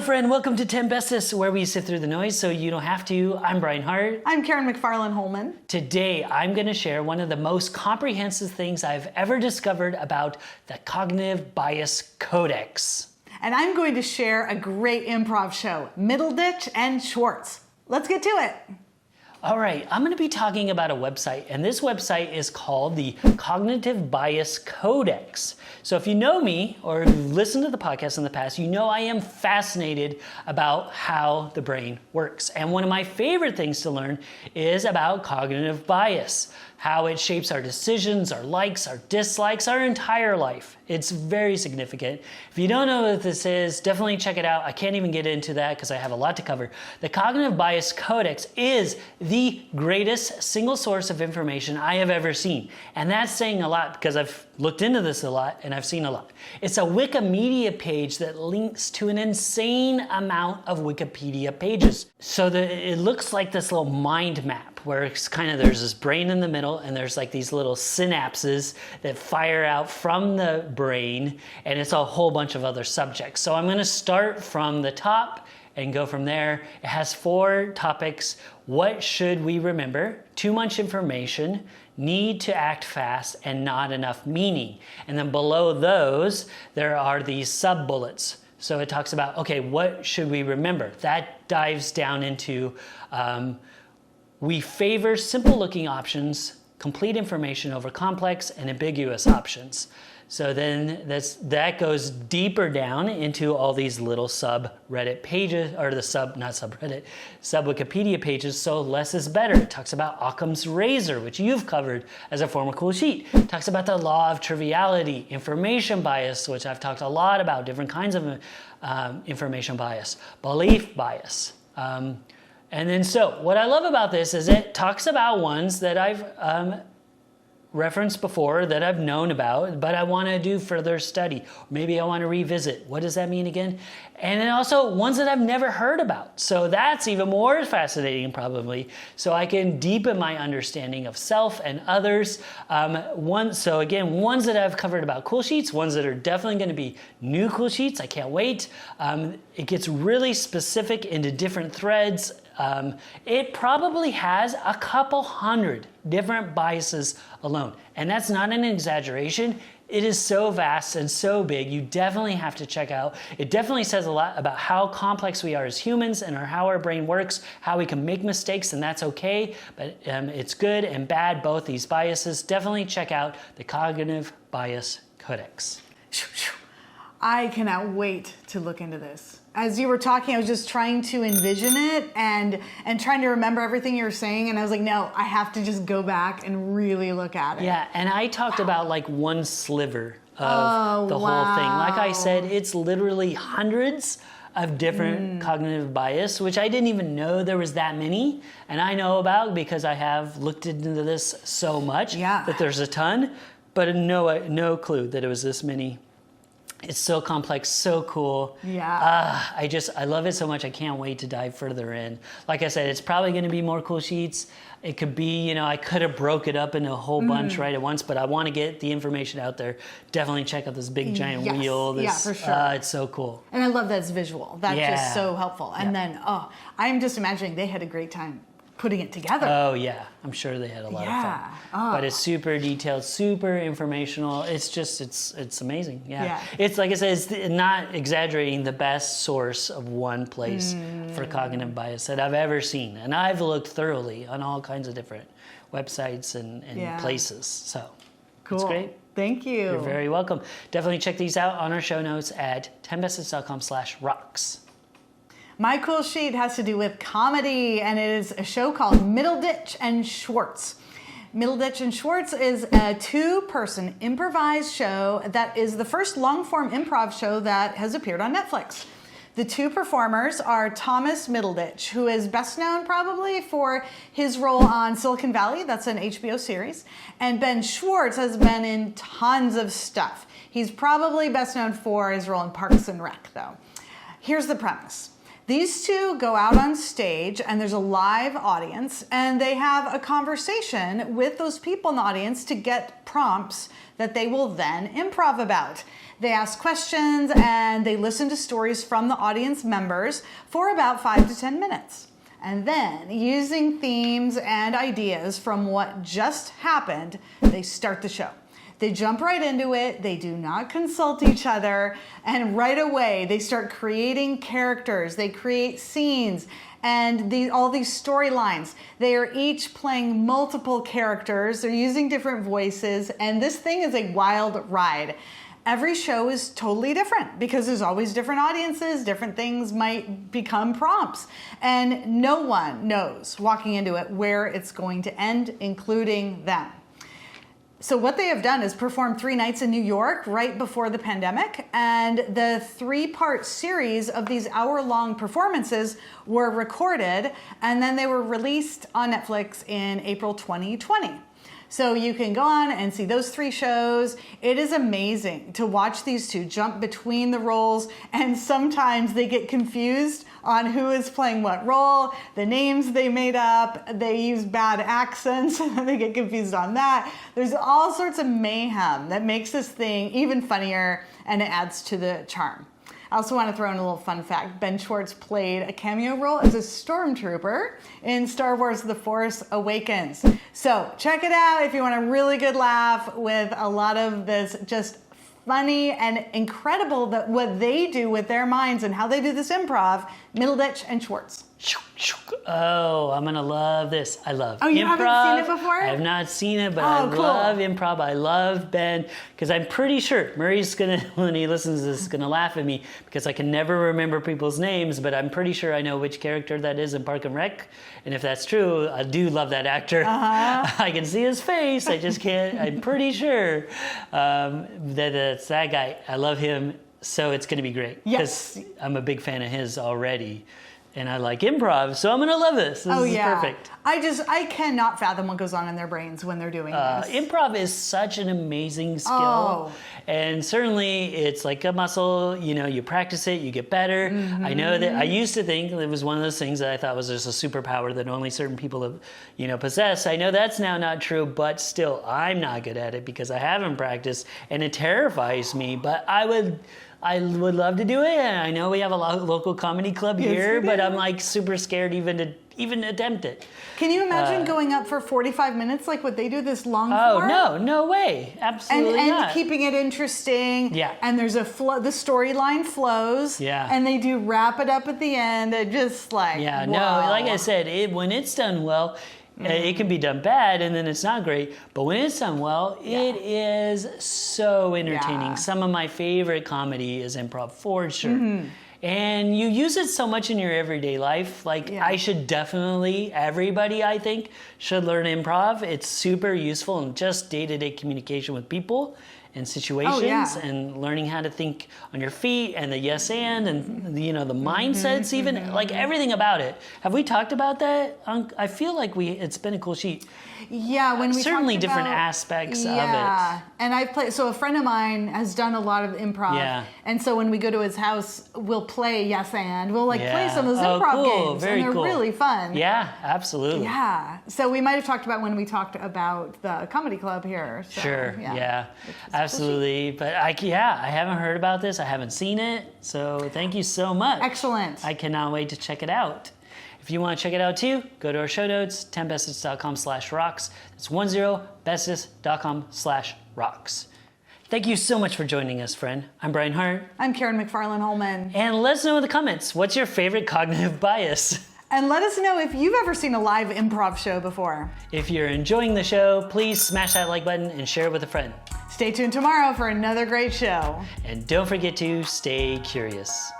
friend. Welcome to 10 Bestest, where we sift through the noise so you don't have to. I'm Brian Hart. I'm Karen McFarland-Holman. Today, I'm going to share one of the most comprehensive things I've ever discovered about the Cognitive Bias Codex. And I'm going to share a great improv show, Middleditch and Schwartz. Let's get to it. All right, I'm going to be talking about a website, and this website is called the Cognitive Bias Codex. So if you know me or listened to the podcast in the past, you know I am fascinated about how the brain works. And one of my favorite things to learn is about cognitive bias, how it shapes our decisions, our likes, our dislikes, our entire life. It's very significant. If you don't know what this is, definitely check it out. I can't even get into that because I have a lot to cover. The Cognitive Bias Codex is the greatest single source of information I have ever seen. And that's saying a lot because I've looked into this a lot and I've seen a lot. It's a Wikimedia page that links to an insane amount of Wikipedia pages. So it looks like this little mind map where it's kind of, there's this brain in the middle and there's like these little synapses that fire out from the brain, and it's a whole bunch of other subjects. So I'm going to start from the top and go from there. It has 4 topics. What should we remember? Too much information, need to act fast, and not enough meaning. And then below those, there are these sub-bullets. So it talks about, okay, what should we remember? That dives down into, we favor simple-looking options, complete information over complex and ambiguous options. So then that goes deeper down into all these little subreddit pages, or the sub-Wikipedia pages, so less is better. It talks about Occam's razor, which you've covered as a former cool sheet. It talks about the law of triviality, information bias, which I've talked a lot about, different kinds of information bias, belief bias. And then so what I love about this is it talks about ones that I've referenced before, that I've known about, but I want to do further study. Maybe I want to revisit. What does that mean again? And then also ones that I've never heard about. So that's even more fascinating probably. So I can deepen my understanding of self and others. So again, ones that I've covered about cool sheets, ones that are definitely going to be new cool sheets. I can't wait. It gets really specific into different threads. It probably has a couple hundred different biases alone. And that's not an exaggeration. It is so vast and so big, you definitely have to check out. It definitely says a lot about how complex we are as humans and how our brain works, how we can make mistakes, and that's okay. But it's good and bad, both these biases. Definitely check out the Cognitive Bias Codex. I cannot wait to look into this. As you were talking, I was just trying to envision it and trying to remember everything you were saying. And I was like, no, I have to just go back and really look at it. Yeah, and I talked about like one sliver of the whole thing. Like I said, it's literally hundreds of different cognitive bias, which I didn't even know there was that many. And I know about because I have looked into this so much that there's a ton, but no clue that it was this many. It's so complex, so cool. Yeah. I love it so much. I can't wait to dive further in. Like I said, it's probably going to be more cool sheets. It could be, I could have broke it up into a whole bunch right at once, but I want to get the information out there. Definitely check out this big giant wheel. Yeah, for sure. It's so cool. And I love that it's visual. That's just so helpful. And then, I'm just imagining they had a great time putting it together. Oh yeah, I'm sure they had a lot of fun. But it's super detailed, super informational. It's amazing. Yeah. It's like I said, it's not exaggerating, the best source of one place for cognitive bias that I've ever seen. And I've looked thoroughly on all kinds of different websites and places. So cool. It's great. Thank you. You're very welcome. Definitely check these out on our show notes at 10bestest.com/rocks. My cool sheet has to do with comedy, and it is a show called Middleditch and Schwartz. Middleditch and Schwartz is a 2-person improvised show that is the first long-form improv show that has appeared on Netflix. The 2 performers are Thomas Middleditch, who is best known probably for his role on Silicon Valley, that's an HBO series, and Ben Schwartz has been in tons of stuff. He's probably best known for his role in Parks and Rec, though. Here's the premise. These 2 go out on stage and there's a live audience and they have a conversation with those people in the audience to get prompts that they will then improv about. They ask questions and they listen to stories from the audience members for about 5 to 10 minutes. And then, using themes and ideas from what just happened, they start the show. They jump right into it, they do not consult each other, and right away they start creating characters, they create scenes, and all these storylines. They are each playing multiple characters, they're using different voices, and this thing is a wild ride. Every show is totally different because there's always different audiences, different things might become prompts, and no one knows walking into it where it's going to end, including them. So what they have done is perform 3 nights in New York right before the pandemic, and the 3-part series of these hour-long performances were recorded, and then they were released on Netflix in April 2020. So you can go on and see those 3 shows. It is amazing to watch these two jump between the roles, and sometimes they get confused on who is playing what role, the names they made up, they use bad accents, and they get confused on that. There's all sorts of mayhem that makes this thing even funnier, and it adds to the charm. I also want to throw in a little fun fact. Ben Schwartz played a cameo role as a stormtrooper in Star Wars The Force Awakens. So check it out if you want a really good laugh with a lot of this just funny and incredible that what they do with their minds and how they do this improv, Middleditch and Schwartz. Oh, I'm gonna love this. I love improv. Oh, you haven't seen it before? I have not seen it, but I love improv. I love Ben, because I'm pretty sure Murray's gonna, when he listens to this, is gonna laugh at me because I can never remember people's names, but I'm pretty sure I know which character that is in Park and Rec. And if that's true, I do love that actor. I can see his face, I just can't, I'm pretty sure that's that guy. I love him, so it's gonna be great. Yes. Because I'm a big fan of his already. And I like improv, so I'm gonna love this. This is perfect. I cannot fathom what goes on in their brains when they're doing this. Improv is such an amazing skill. And certainly it's like a muscle, you know, you practice it, you get better. I know that I used to think it was one of those things that I thought was just a superpower that only certain people have, you know, possess. I know that's now not true, but still I'm not good at it because I haven't practiced and it terrifies me, but I would love to do it, and I know we have a local comedy club here, but I'm like super scared even to attempt it. Can you imagine going up for 45 minutes like what they do this long form? Oh, no way. Absolutely not. And keeping it interesting. Yeah. And there's a flow, the storyline flows. Yeah. And they do wrap it up at the end. It just like, yeah, whoa. no, like I said, when it's done well, it can be done bad and then it's not great, but when it's done well, it is so entertaining. Yeah. Some of my favorite comedy is improv for sure. And you use it so much in your everyday life. Like I should definitely, everybody I think should learn improv. It's super useful in just day-to-day communication with people and situations and learning how to think on your feet and the yes and you know the mindsets even like everything about it. Have we talked about that? I feel like it's been a cool sheet. Yeah, when we certainly talked different about, aspects of it. And I've played. So a friend of mine has done a lot of improv, and so when we go to his house, we'll play yes and we'll like play some of those improv games, and they're really fun. Yeah, absolutely. Yeah. So we might have talked about when we talked about the comedy club here. So, sure. Yeah. Absolutely. But I haven't heard about this. I haven't seen it. So thank you so much. Excellent. I cannot wait to check it out. If you want to check it out too, go to our show notes, 10bestest.com/rocks. That's 10bestest.com/rocks. Thank you so much for joining us, friend. I'm Brian Hart. I'm Karen McFarland-Holman. And let us know in the comments, what's your favorite cognitive bias? And let us know if you've ever seen a live improv show before. If you're enjoying the show, please smash that like button and share it with a friend. Stay tuned tomorrow for another great show. And don't forget to stay curious.